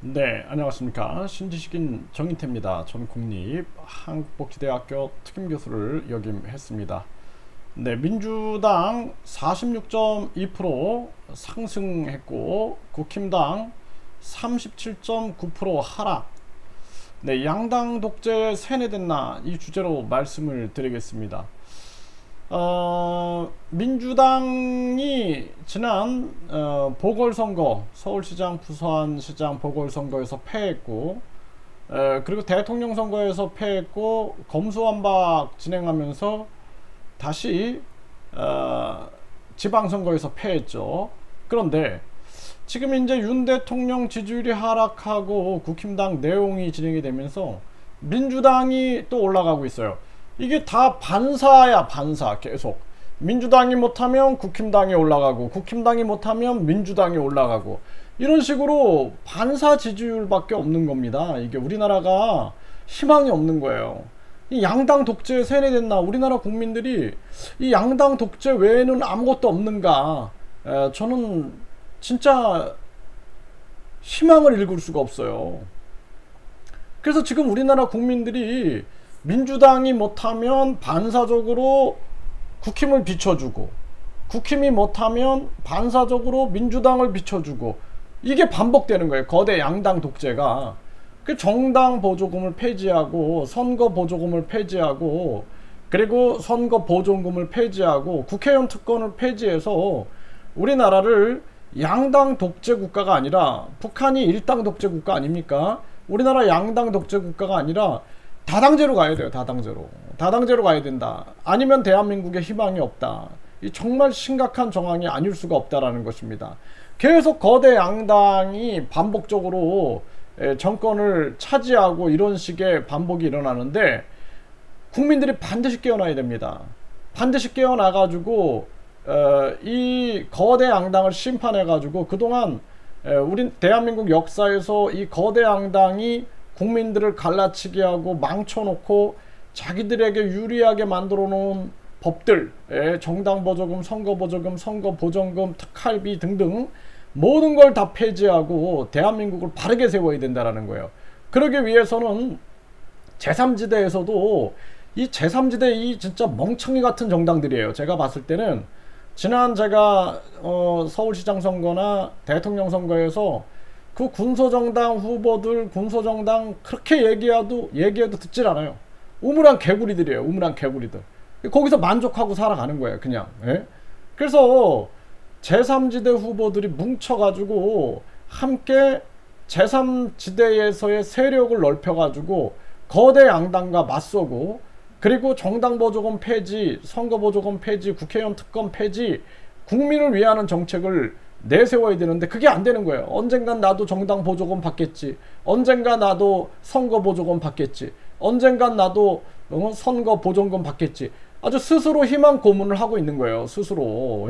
네, 안녕하십니까. 신지식인 정인태입니다. 전 국립한국복지대학교 특임교수를 역임했습니다. 네, 민주당 46.2% 상승했고 국힘당 37.9% 하락. 네, 양당 독재 세뇌됐나 이 주제로 말씀을 드리겠습니다. 민주당이 지난 보궐선거, 서울시장, 부산시장 보궐선거에서 패했고, 그리고 대통령 선거에서 패했고, 검수완박 진행하면서 다시 지방선거에서 패했죠. 그런데 지금 이제 윤 대통령 지지율이 하락하고 국힘당 내용이 진행이 되면서 민주당이 또 올라가고 있어요. 이게 다 반사야, 반사. 계속 민주당이 못하면 국힘당이 올라가고 국힘당이 못하면 민주당이 올라가고 이런 식으로 반사 지지율밖에 없는 겁니다. 이게 우리나라가 희망이 없는 거예요. 이 양당 독재에 세뇌됐나, 우리나라 국민들이 이 양당 독재 외에는 아무것도 없는가. 저는 진짜 희망을 읽을 수가 없어요. 그래서 지금 우리나라 국민들이 민주당이 못하면 반사적으로 국힘을 비춰주고 국힘이 못하면 반사적으로 민주당을 비춰주고 이게 반복되는 거예요. 거대 양당 독재가. 그 정당 보조금을 폐지하고 선거 보조금을 폐지하고 그리고 선거 보조금을 폐지하고 국회의원 특권을 폐지해서 우리나라를 양당 독재 국가가 아니라, 북한이 일당 독재 국가 아닙니까? 우리나라 양당 독재 국가가 아니라 다당제로 가야 돼요. 다당제로 가야 된다. 아니면 대한민국에 희망이 없다. 이 정말 심각한 정황이 아닐 수가 없다라는 것입니다. 계속 거대 양당이 반복적으로 정권을 차지하고 이런 식의 반복이 일어나는데 국민들이 반드시 깨어나야 됩니다. 반드시 깨어나가지고 이 거대 양당을 심판해가지고, 그동안 우리 대한민국 역사에서 이 거대 양당이 국민들을 갈라치게 하고 망쳐놓고 자기들에게 유리하게 만들어 놓은 법들, 정당 보조금, 선거 보조금, 선거 보전금, 특할비 등등 모든 걸 다 폐지하고 대한민국을 바르게 세워야 된다는 거예요. 그러기 위해서는 제3지대에서도 이 제3지대 이 진짜 멍청이 같은 정당들이에요. 제가 봤을 때는 지난 제가 서울시장 선거나 대통령 선거에서 그 군소정당 후보들, 군소정당 그렇게 얘기해도 듣질 않아요. 우물한 개구리들이에요. 우물한 개구리들. 거기서 만족하고 살아가는 거예요. 그냥. 그래서 제3지대 후보들이 뭉쳐가지고 함께 제3지대에서의 세력을 넓혀가지고 거대 양당과 맞서고, 그리고 정당 보조금 폐지, 선거 보조금 폐지, 국회의원 특권 폐지, 국민을 위하는 정책을 내세워야 되는데 그게 안 되는 거예요. 언젠간 나도 정당 보조금 받겠지. 언젠간 나도 선거 보조금 받겠지. 언젠간 나도 선거 보조금 받겠지. 아주 스스로 희망 고문을 하고 있는 거예요. 스스로.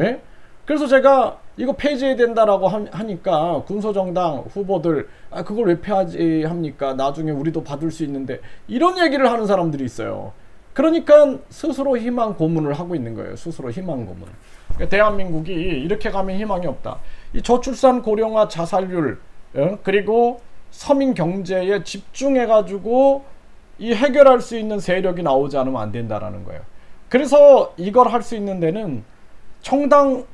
그래서 제가 이거 폐지해야 된다라고 하니까 군소정당 후보들, 그걸 왜 폐지합니까? 나중에 우리도 받을 수 있는데, 이런 얘기를 하는 사람들이 있어요. 그러니까 스스로 희망 고문을 하고 있는 거예요. 스스로 희망 고문. 그러니까 대한민국이 이렇게 가면 희망이 없다. 이 저출산 고령화 자살률, 그리고 서민 경제에 집중해가지고 이 해결할 수 있는 세력이 나오지 않으면 안 된다라는 거예요. 그래서 이걸 할 수 있는 데는 정당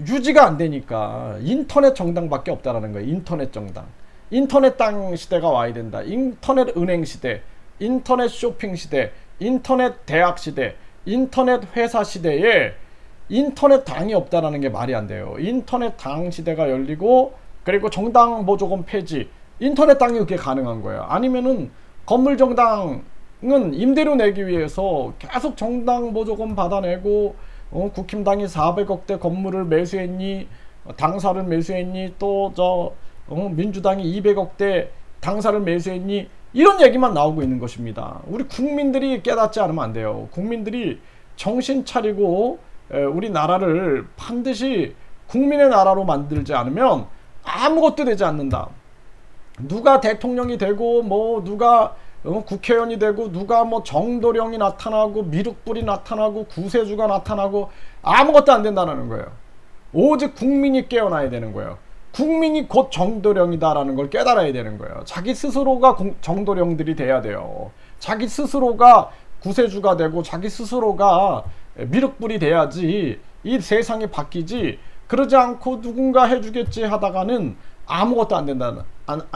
유지가 안 되니까 인터넷 정당밖에 없다라는 거예요. 인터넷 정당. 인터넷 땅 시대가 와야 된다. 인터넷 은행 시대, 인터넷 쇼핑 시대, 인터넷 대학 시대, 인터넷 회사 시대에 인터넷 당이 없다라는 게 말이 안 돼요. 인터넷 당 시대가 열리고, 그리고 정당 보조금 폐지, 인터넷 당이 그게 가능한 거예요. 아니면은 건물 정당은 임대료 내기 위해서 계속 정당 보조금 받아내고, 국힘당이 400억대 건물을 매수했니, 당사를 매수했니, 또 민주당이 200억대 당사를 매수했니, 이런 얘기만 나오고 있는 것입니다. 우리 국민들이 깨닫지 않으면 안 돼요. 국민들이 정신 차리고 우리나라를 반드시 국민의 나라로 만들지 않으면 아무것도 되지 않는다. 누가 대통령이 되고, 누가 국회의원이 되고, 누가 정도령이 나타나고, 미륵불이 나타나고, 구세주가 나타나고, 아무것도 안 된다는 거예요. 오직 국민이 깨어나야 되는 거예요. 국민이 곧 정도령이다라는 걸 깨달아야 되는 거예요. 자기 스스로가 정도령들이 돼야 돼요. 자기 스스로가 구세주가 되고 자기 스스로가 미륵불이 돼야지 이 세상이 바뀌지. 그러지 않고 누군가 해주겠지 하다가는 아무것도 안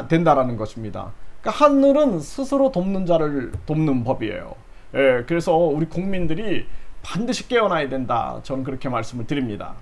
된다라는 것입니다. 그러니까 하늘은 스스로 돕는 자를 돕는 법이에요. 예, 그래서 우리 국민들이 반드시 깨어나야 된다. 저는 그렇게 말씀을 드립니다.